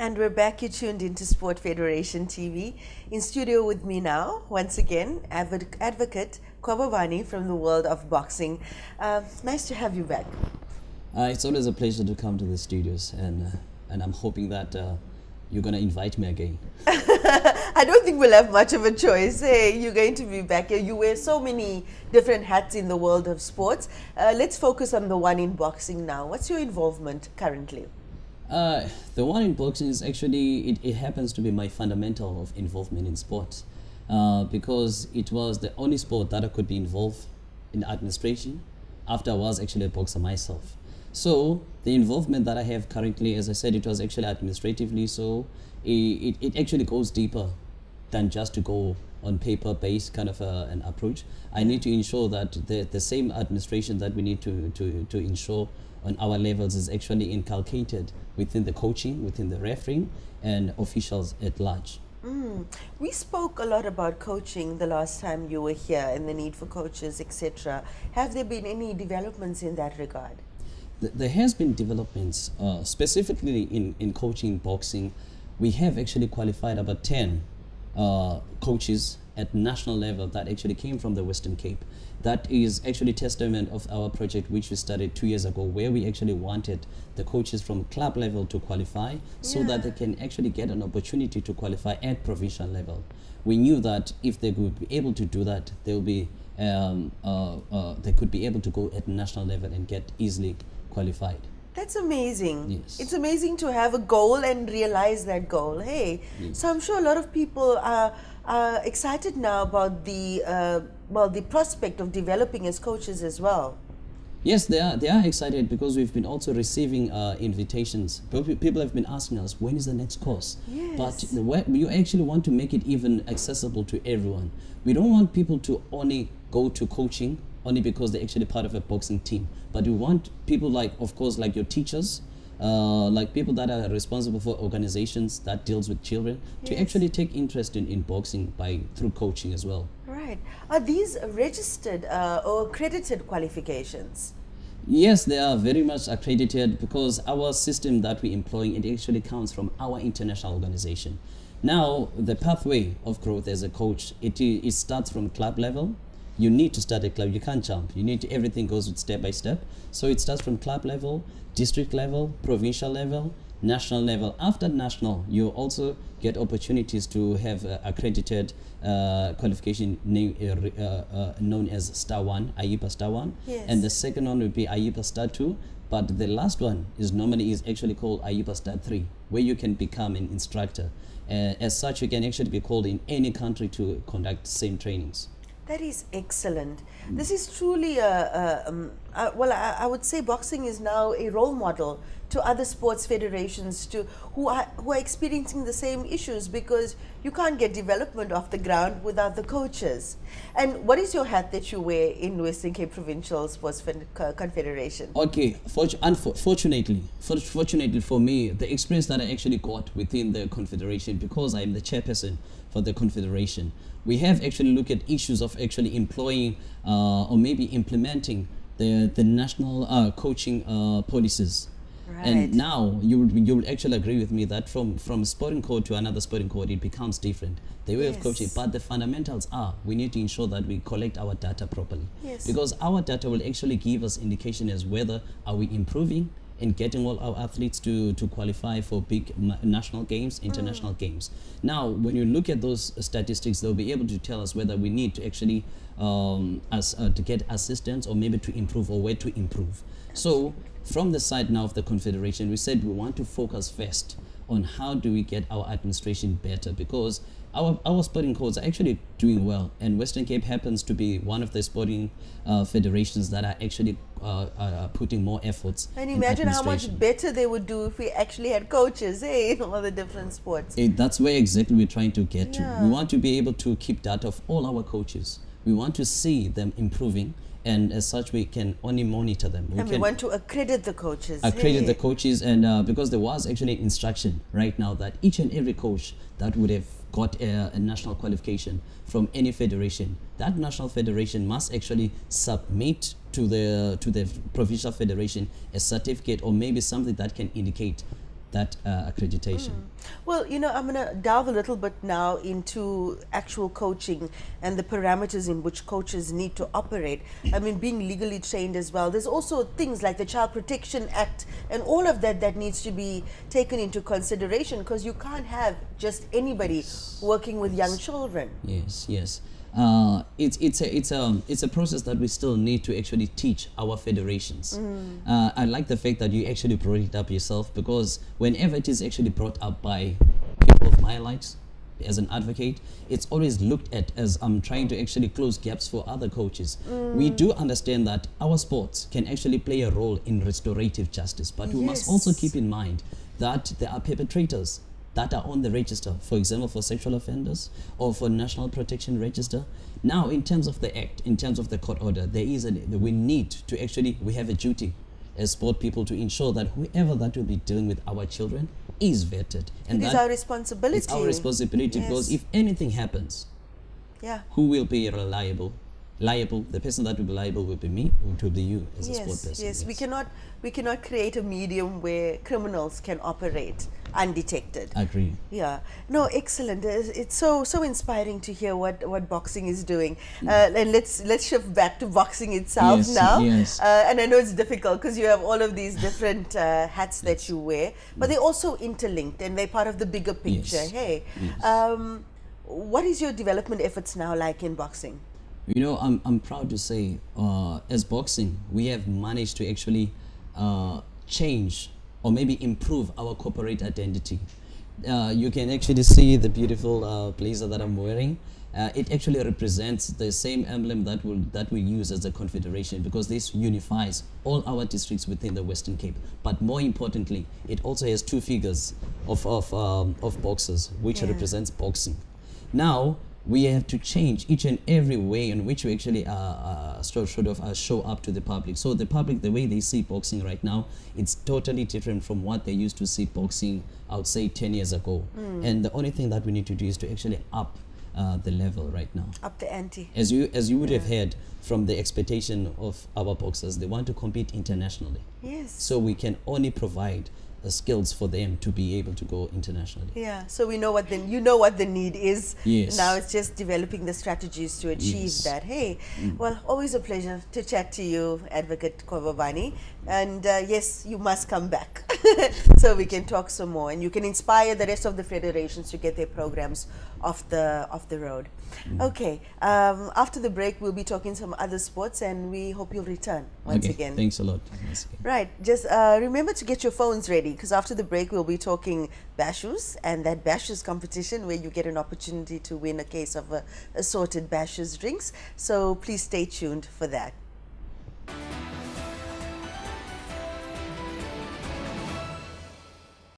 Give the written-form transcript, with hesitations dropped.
And we're back. You tuned into Sport Federation TV. In studio with me now, once again, advocate Kwababana from the world of boxing. Nice to have you back. It's always a pleasure to come to the studios, and I'm hoping that you're going to invite me again. I don't think we'll have much of a choice. Hey, you're going to be back here. You wear so many different hats in the world of sports. Let's focus on the one in boxing now. What's your involvement currently? The one in boxing is actually, it happens to be my fundamental of involvement in sports, because it was the only sport that I could be involved in administration after I was actually a boxer myself. So the involvement that I have currently, as I said, it was actually administratively, so it actually goes deeper than just to go on paper-based kind of an approach. I need to ensure that the same administration that we need to ensure on our levels is actually inculcated within the coaching, within the refereeing, and officials at large. We spoke a lot about coaching the last time you were here and the need for coaches, etc. Have there been any developments in that regard? There has been developments, specifically in coaching boxing. We have actually qualified about 10 coaches at national level that actually came from the Western Cape. That is actually testament of our project which we started 2 years ago, where we actually wanted the coaches from club level to qualify so that they can actually get an opportunity to qualify at provincial level. We knew that if they would be able to do that, they will be they could be able to go at national level and get easily qualified. That's amazing. Yes. It's amazing to have a goal and realize that goal. Hey, yes. So I'm sure a lot of people are excited now about the prospect of developing as coaches as well. Yes, they are excited because we've been also receiving invitations. People have been asking us, when is the next course? Yes. But you actually want to make it even accessible to everyone. We don't want people to only go to coaching only because they're actually part of a boxing team. But we want people like, of course, like your teachers, like people that are responsible for organizations that deals with children, to actually take interest in boxing through coaching as well. Right. Are these registered or accredited qualifications? Yes, they are very much accredited because our system that we employ, it actually comes from our international organization. Now, the pathway of growth as a coach, it starts from club level. You need to start at club. You can't jump. You need to, everything goes with step by step. So it starts from club level, district level, provincial level, national level. After national, you also get opportunities to have accredited qualification known as Star 1, AIPA Star 1. Yes. And the second one would be AIPA Star 2. But the last one is actually called AIPA Star 3, where you can become an instructor. As such, you can actually be called in any country to conduct same trainings. That is excellent. This is truly I would say boxing is now a role model to other sports federations who are experiencing the same issues, because you can't get development off the ground without the coaches. And what is your hat that you wear in Western Cape Provincial Sports Confederation? Okay, fortunately for me, the experience that I actually got within the confederation, because I'm the chairperson for the confederation, we have actually looked at issues of actually employing or maybe implementing the national coaching policies. Right. And now you'll actually agree with me that from sporting code to another sporting code, it becomes different, the way of coaching. But the fundamentals are, we need to ensure that we collect our data properly. Yes. Because our data will actually give us indication as whether are we improving in getting all our athletes to qualify for big national games, international games. Now, when you look at those statistics, they'll be able to tell us whether we need to actually to get assistance or maybe to improve, or where to improve. So from the side now of the confederation, we said we want to focus first on how do we get our administration better, because our sporting codes are actually doing well, and Western Cape happens to be one of the sporting federations that are actually putting more efforts. And imagine how much better they would do if we actually had coaches, in all the different sports. That's where exactly we're trying to get to. We want to be able to keep data of all our coaches. We want to see them improving, and as such we can only monitor them. We want to accredit the coaches. Accredit the coaches, and because there was actually instruction right now that each and every coach that would have got a national qualification from any federation, that national federation must actually submit to the provincial federation a certificate, or maybe something that can indicate that accreditation. Well, you know, I'm going to delve a little bit now into actual coaching and the parameters in which coaches need to operate. I mean, being legally trained as well. There's also things like the Child Protection Act and all of that that needs to be taken into consideration, because you can't have just anybody working with young children. Yes, yes. It's a process that we still need to actually teach our federations. I like the fact that you actually brought it up yourself, because whenever it is actually brought up by people of my likes, as an advocate, it's always looked at as I'm trying to actually close gaps for other coaches. We do understand that our sports can actually play a role in restorative justice, but we must also keep in mind that there are perpetrators that are on the register, for example, for sexual offenders or for National Protection Register. Now, in terms of the act, in terms of the court order, we have a duty as sport people to ensure that whoever that will be dealing with our children is vetted. And it is our responsibility. It's our responsibility, because if anything happens, who will be liable? The person that will be liable will be me, or it will be you as a sport person. Yes, we cannot create a medium where criminals can operate undetected. Agree. Yeah. No, excellent. It's so inspiring to hear what boxing is doing. And let's shift back to boxing itself now. Yes. And I know it's difficult because you have all of these different hats that you wear, but they're also interlinked and they're part of the bigger picture. Yes. Hey, what is your development efforts now like in boxing? You know, I'm proud to say, as boxing, we have managed to actually change or maybe improve our corporate identity. You can actually see the beautiful blazer that I'm wearing. It actually represents the same emblem that we use as a confederation, because this unifies all our districts within the Western Cape. But more importantly, it also has two figures of boxers, which represents boxing. Now, we have to change each and every way in which we actually show up to the public. So the public, the way they see boxing right now, it's totally different from what they used to see boxing, I would say, 10 years ago. And the only thing that we need to do is to actually up the level right now. Up the ante. As you would have heard from the expectation of our boxers, they want to compete internationally. Yes. So we can only provide skills for them to be able to go internationally. Yeah, so we know what the need is. Yes. Now it's just developing the strategies to achieve that. Hey, well, always a pleasure to chat to you, Advocate Kwababana. And yes, you must come back so we can talk some more, and you can inspire the rest of the federations to get their programs off the road. Okay, after the break we'll be talking some other sports, and we hope you'll return once again. Thanks a lot. Right, just remember to get your phones ready, because after the break we'll be talking Bashus, and that Bashus competition where you get an opportunity to win a case of assorted Bashus drinks. So please stay tuned for that.